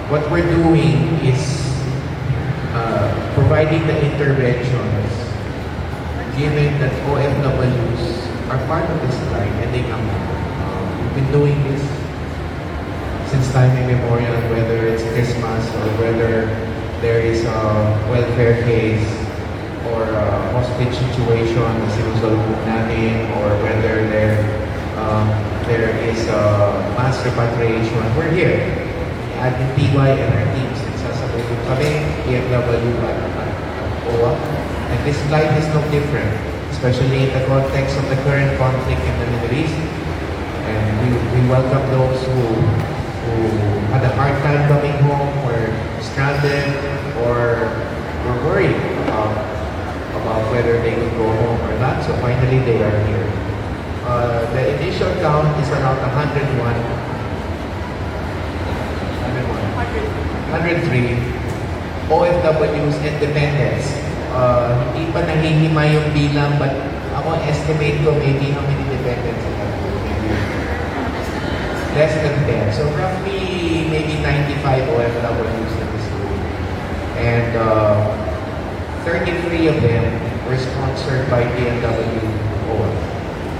what we're doing is providing the interventions given that OFWs are part of this line and they come out. We've been doing this since time immemorial, whether it's Christmas or whether there is a welfare case or a hostage situation na sinusulong natin, or whether there is a mass repatriation. We're here. At the TY and our teams, nagsasabutin kami, PFW at OWA. And this life is no different, especially in the context of the current conflict in the Middle East. And we welcome those who had a hard time coming home, or stranded, or were worried about whether they could go home or not. So finally, they are here. The initial count is around 101. 103 OFWs and dependents. Hindi pa nahihima yung bilang, but ako estimate ko maybe how many dependents we have. Maybe less than 10. So roughly maybe 95 OFWs in this group. And 33 of them were sponsored by DMW OWA.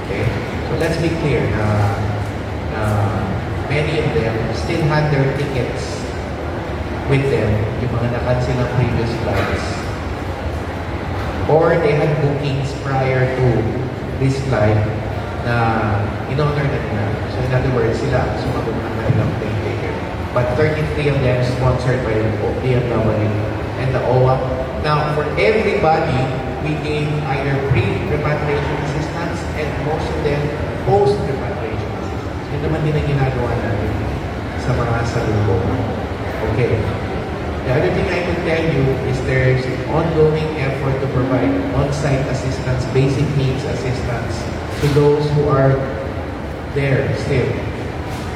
Okay? So let's be clear na many of them still had their tickets with them, yung mga na-cancel ng previous flights. Or they had bookings prior to this flight na in-honor na nila. So in other words, sila sumagot ng kanilang plane ticket. But 33 of them sponsored by DMW and the OWA. Now, for everybody, we gave either pre-repatriation assistance and most of them post-repatriation assistance. Yun naman din ang ginagawa natin sa mga salubong. Okay. The other thing I can tell you is there's an ongoing effort to provide on-site assistance, basic needs assistance to those who are there still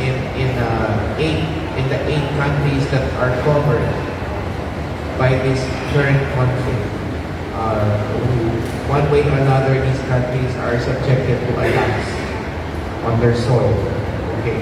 in the 8 countries that are covered by this current conflict. One way or another, these countries are subjected to attacks on their soil. Okay.